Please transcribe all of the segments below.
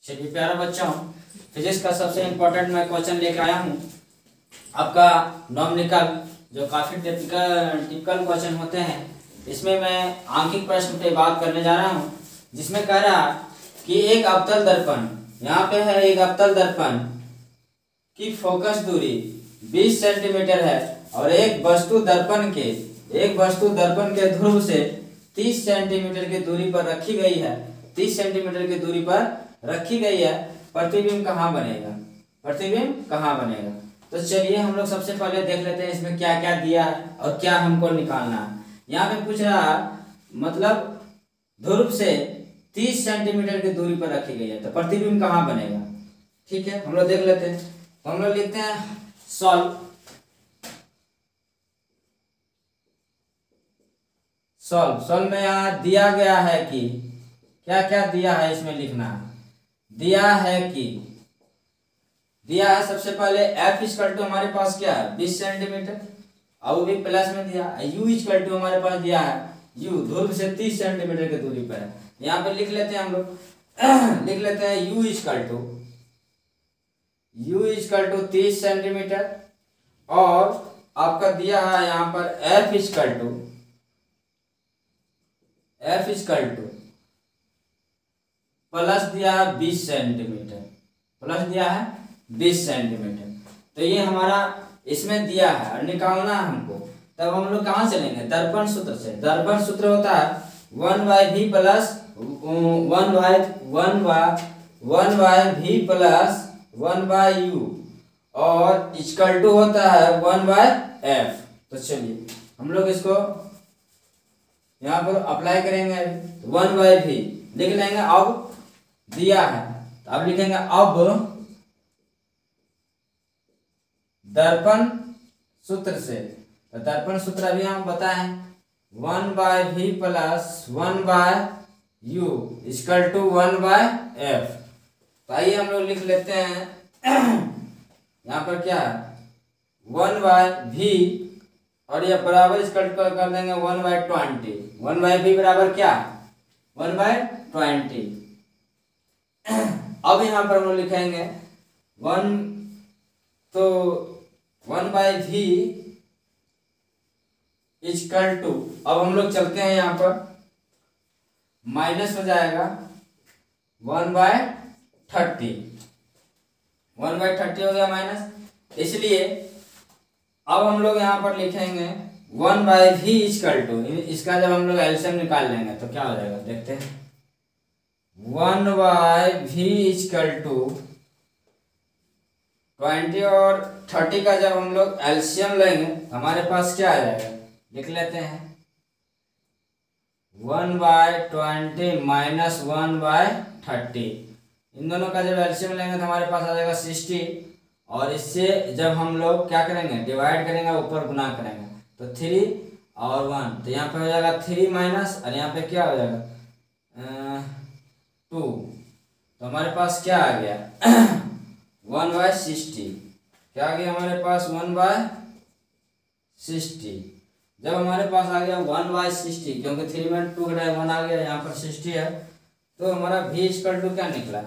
चलिए प्यारा बच्चों, फिजिक्स का सबसे इम्पोर्टेंट मैं क्वेश्चन लेकर आया हूँ आपका नॉमिकल, जो काफ़ी टिपिकल क्वेश्चन होते हैं। इसमें मैं आंकिक प्रश्न पे बात करने जा रहा हूँ, जिसमें कह रहा कि एक अवतल दर्पण, यहाँ पे है एक अवतल दर्पण की फोकस दूरी 20 सेंटीमीटर है और एक वस्तु दर्पण के ध्रुव से 30 सेंटीमीटर की दूरी पर रखी गई है। 30 सेंटीमीटर की दूरी पर रखी गई है। प्रतिबिंब कहाँ बनेगा? तो चलिए हम लोग सबसे पहले देख लेते हैं इसमें क्या क्या दिया है और क्या हमको निकालना है। यहाँ पे पूछ रहा मतलब ध्रुव से 30 सेंटीमीटर की दूरी पर रखी गई है, तो प्रतिबिंब कहाँ बनेगा। ठीक है, हम लोग देख लेते हैं। तो हम लोग लिखते हैं सॉल्व में यहाँ दिया गया है कि क्या क्या दिया है, इसमें लिखना है। दिया है सबसे पहले एफ इक्वल टू हमारे पास क्या है 20 सेंटीमीटर, और वो भी प्लस में दिया। यू इक्वल टू हमारे पास दिया है, यू ध्रुव से 30 सेंटीमीटर की दूरी पर है। यहाँ पे लिख लेते हैं हम लोग लिख लेते हैं यू इक्वल टू 30 सेंटीमीटर, और आपका दिया है यहाँ पर एफ इक्वल टू प्लस दिया है 20 सेंटीमीटर। तो ये हमारा इसमें दिया है और निकालना है हमको। तब हम लोग कहाँ चलेंगे, दर्पण सूत्र से। दर्पण सूत्र होता है 1/v plus 1/v plus 1/u और इक्वल टू होता है 1/f। तो चलिए हम लोग इसको यहाँ पर अप्लाई करेंगे। 1/v लिख लेंगे, अब दिया है तो अब लिखेंगे अब दर्पण सूत्र से। तो दर्पण सूत्र अभी हम बताएं 1/v plus 1/u equal to 1/f। तो आइए हम लोग लिख लेते हैं यहाँ पर क्या है 1/v और ये बराबर इक्वल कर देंगे 1/20। 1/v बराबर क्या 1/20। अब यहाँ पर हम लोग लिखेंगे 1/v इक्वल टू, अब हम लोग चलते हैं यहाँ पर माइनस हो जाएगा 1/30। 1/30 हो गया माइनस, इसलिए अब हम लोग यहाँ पर लिखेंगे 1/v इक्वल टू, इसका जब हम लोग एलसीएम निकाल लेंगे तो क्या हो जाएगा देखते हैं। 1/v इक्वल टू 20 और 30 का जब हम लोग एलसीएम लेंगे हमारे पास क्या आ जाएगा, लिख लेते हैं 1/20 माइनस 1/30। इन दोनों का जब एलसीएम लेंगे तो हमारे पास आ जाएगा 60, और इससे जब हम लोग क्या करेंगे डिवाइड करेंगे, ऊपर गुना करेंगे तो 3 और 1, तो यहाँ पे हो जाएगा 3 माइनस, और यहाँ पे क्या हो जाएगा 2। तो हमारे पास क्या आ गया 1/60। क्या आ गया हमारे पास 1/60। जब हमारे पास आ गया 1/60, क्योंकि 3 में 2 घटाए 1 आ गया, यहाँ पर 60 है, तो हमारा v इक्वल टू क्या निकला,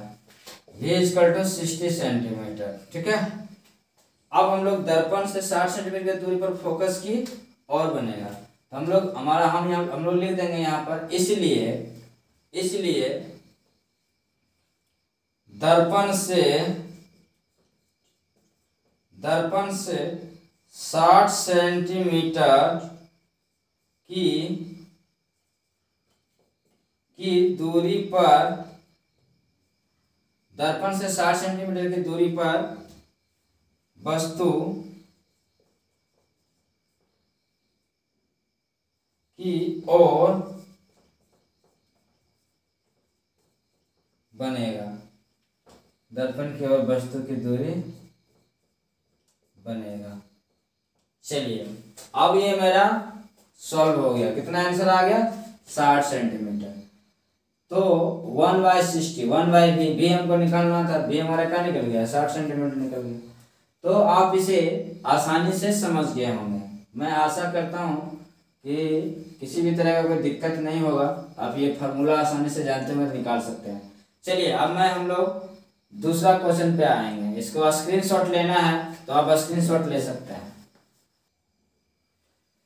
v इक्वल टू 60 सेंटीमीटर। ठीक है, अब हम लोग दर्पण से 60 सेंटीमीटर की दूरी पर फोकस की और बनेगा। तो हम लोग हम लोग लिख देंगे यहाँ पर, इसलिए दर्पण से 60 सेंटीमीटर की दूरी पर, दर्पण से 60 सेंटीमीटर की दूरी पर वस्तु की ओर बनेगा। दर्पण की ओर वस्तु की दूरी बनेगा। चलिए अब ये मेरा सॉल्व हो गया। कितना आंसर आ गया 60 सेंटीमीटर। तो 1/60 1/v हमको निकालना था, v हमारा क्या निकल गया 60 सेंटीमीटर निकल गया। तो आप इसे आसानी से समझ गए होंगे। मैं आशा करता हूँ कि किसी भी तरह का कोई दिक्कत नहीं होगा। आप ये फार्मूला आसानी से जानते हुए निकाल सकते हैं। चलिए अब हम लोग दूसरा क्वेश्चन पे आएंगे। इसको स्क्रीनशॉट लेना है तो आप स्क्रीनशॉट ले सकते हैं।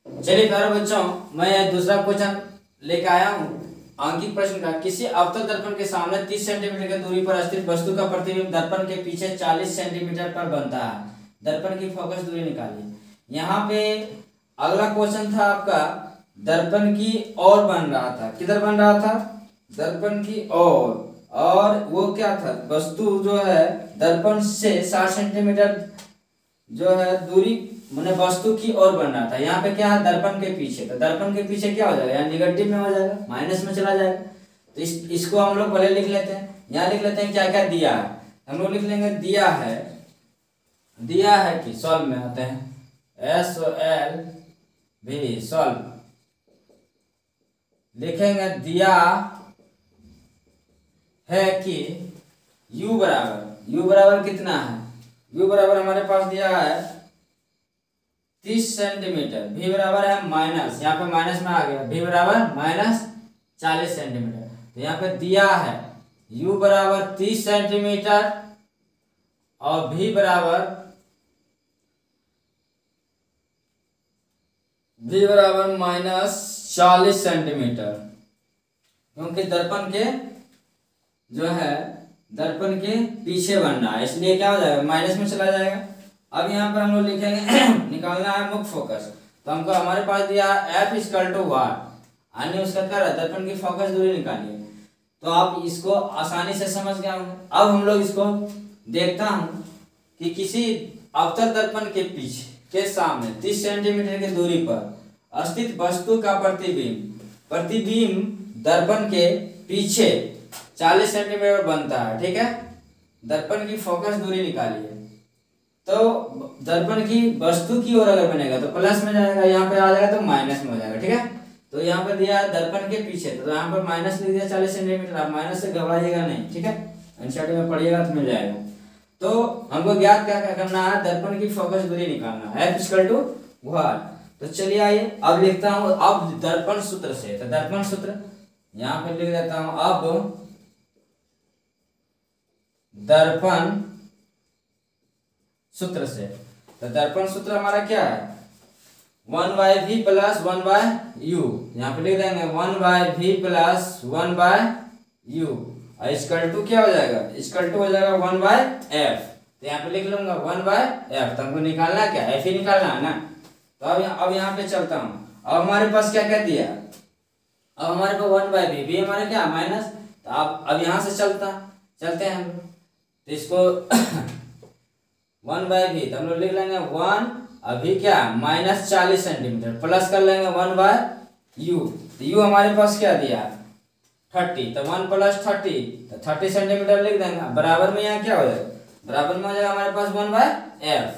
चलिए प्यारे बच्चों, मैं दूसरा क्वेश्चन लेके आया हूँ अंकित प्रश्न का। किसी अवतल दर्पण के सामने 30 सेंटीमीटर की दूरी पर स्थित वस्तु का प्रतिबिंब दर्पण के पीछे 40 सेंटीमीटर पर बनता है। दर्पण की फोकस दूरी निकालिए। यहाँ पे अगला क्वेश्चन था आपका दर्पण की ओर बन रहा था। किधर बन रहा था? दर्पण की ओर। और वो क्या था? वस्तु जो है दर्पण से 60 सेंटीमीटर जो है दूरी मैंने वस्तु की ओर बन रहा था। यहाँ पे क्या है? दर्पण के पीछे। तो दर्पण के पीछे क्या हो जाएगा? यहाँ निगेटिव में हो जाएगा, माइनस में चला जाएगा। तो इसको हम लोग पहले लिख लेते हैं। यहाँ लिख लेते हैं क्या क्या दिया है। हम लोग लिख लेंगे दिया है कि सॉल्व में आते हैं SOLV सॉल्व लिखेंगे। दिया है कि u बराबर कितना है? u बराबर हमारे पास दिया है 30 सेंटीमीटर। v बराबर है माइनस, यहाँ पे माइनस में आ गया, v बराबर माइनस 40 सेंटीमीटर। तो यहाँ पे दिया है u बराबर 30 सेंटीमीटर और v बराबर माइनस 40 सेंटीमीटर, क्योंकि दर्पण के जो है दर्पण के पीछे बनना है, इसलिए क्या हो जाएगा? माइनस में चला जाएगा। अब यहाँ पर हम लोग लिखेंगे निकालना है मुख्य फोकस। तो हमको हमारे पास दिया है F = 1, अन्य उसका क्या है? दर्पण की फोकस दूरी निकालिए। तो आप इसको आसानी से समझ गए होंगे। अब हम लोग इसको देखता हूँ कि किसी अवतल दर्पण के पीछे के सामने 30 सेंटीमीटर की दूरी पर स्थित वस्तु का प्रतिबिंब दर्पण के पीछे 40 सेंटीमीटर बनता है। ठीक है, दर्पण की फोकस दूरी निकालिए। तो दर्पण की वस्तु की ओर अगर बनेगा तो प्लस में जाएगा, यहाँ पे आ जाएगा तो माइनस में हो जाएगा। ठीक है, तो यहाँ पर दिया दर्पण के पीछे, तो यहाँ पर माइनस लिख दिया 40 सेंटीमीटर। आप माइनस से घबराइएगा नहीं, ठीक है, एनसीईआरटी में पढ़िएगा तो मिल जाएगा। तो हमको ज्ञात क्या करना है? दर्पण की फोकस दूरी निकालना है, F = 1। तो चलिए आइए अब लिखता हूँ अब दर्पण सूत्र से। तो दर्पण सूत्र यहाँ पे लिख देता हूँ। अब दर्पण सूत्र से, तो दर्पण सूत्र हमारा क्या है? 1/v + 1/u। यहाँ पे लिख देंगे 1/v + 1/u = क्या हो जाएगा? = हो जाएगा 1/f। तो यहाँ पे लिख लूंगा 1/f। तो हमको निकालना क्या? f ही निकालना है ना। तो अब यहाँ पे चलता हूँ। अब हमारे पास क्या क्या दिया? अब हमारे पास 1/v, v हमारे क्या? माइनस। तो अब यहाँ से चलते हैं हम। तो इसको 1/v, तो हम लोग लिख लेंगे 1, अभी क्या? माइनस 40 सेंटीमीटर, प्लस कर लेंगे 1/u। तो u हमारे पास क्या दिया? 30। तो 1 + 30, तो 30 सेंटीमीटर लिख देंगे। बराबर में यहाँ क्या हो जाएगा? बराबर में हो जाएगा हमारे पास 1/f।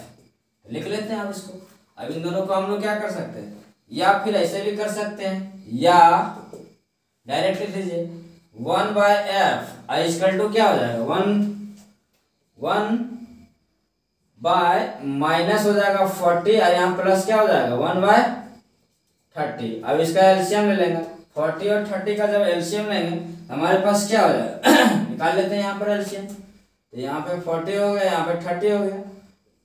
लिख लेते हैं अब इसको। अब इन दोनों को हम लोग क्या कर सकते हैं? या फिर ऐसे भी कर सकते हैं, या डायरेक्ट लिख लीजिए 1/f = क्या हो जाएगा? 1 माइनस हो जाएगा 40 और यहाँ प्लस क्या हो जाएगा? 1/30। अब इसका एलसीएम ले लेंगे। 40 और 30 का जब एलसीएम लेंगे हमारे पास क्या हो जाएगा? निकाल लेते हैं यहाँ पर एलसीएम। तो यहाँ पे 40 हो गया, यहाँ पे 30 हो गया।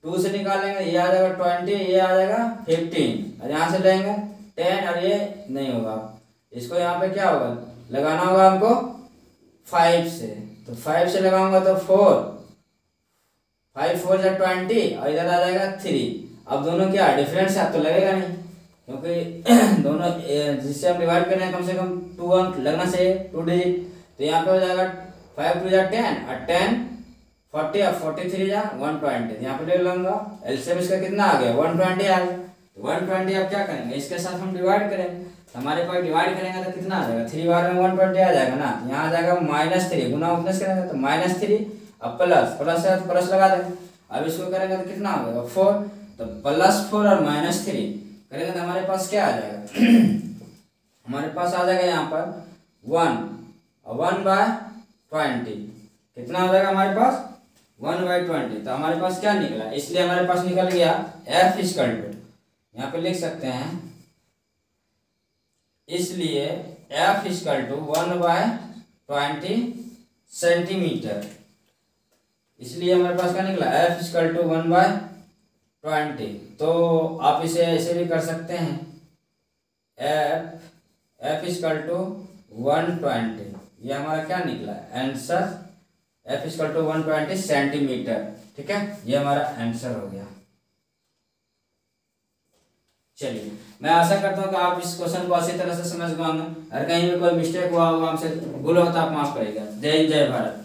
2 से निकालेंगे, ये आ जाएगा 20, ये आ जाएगा 15, और यहाँ से लेंगे 10, और ये नहीं होगा। इसको यहाँ पे क्या होगा? लगाना होगा हमको 5 से। तो 5 से लगाऊंगा तो 4, 5 × 4 = 20, और इधर आ जाएगा 3। अब दोनों क्या डिफरेंस है? अब तो लगेगा नहीं, क्योंकि दोनों जिससे हम डिवाइड कर रहे हैं कम से कम 2 अंक लगना चाहिए, 2 डिजिट। तो यहाँ पे हो जाएगा 5 × 2 = 10, और 10 40, और 43 = 120। यहाँ पे ले लूंगा एलसीएम। इसका कितना आ गया? 120 आ गया। तो 120 अब क्या करेंगे? इसके साथ हम डिवाइड करेंगे। हमारे पास डिवाइड करेंगे तो कितना आ जाएगा? 3 बार में 120 आ जाएगा ना। यहाँ आ जाएगा -3, गुना उपनस करेंगे तो -3, अब प्लस है तो प्लस लगा देंगे। अब इसको करेंगे तो कितना आ जाएगा? 4। तो +4 और -3 करेंगे तो हमारे पास क्या आ जाएगा? हमारे पास आ जाएगा यहाँ पर 1, और 1/20 कितना हो जाएगा हमारे पास? 1/20। तो हमारे पास क्या निकला? इसलिए हमारे पास निकल गया F = यहाँ पे लिख सकते हैं, इसलिए F = 1/20 सेंटीमीटर। इसलिए हमारे पास क्या निकला, F=1/20। तो आप इसे ऐसे भी कर सकते हैं, F=120। ये हमारा क्या निकला आंसर, F=120 सेंटीमीटर। ठीक है, ये हमारा आंसर हो गया। चलिए, मैं आशा करता हूँ कि आप इस क्वेश्चन को अच्छी तरह से समझ गए होंगे। अगर कहीं भी कोई मिस्टेक हुआ होगा, हमसे भूल हो तो आप माफ करिएगा। जय हिंद, जय भारत।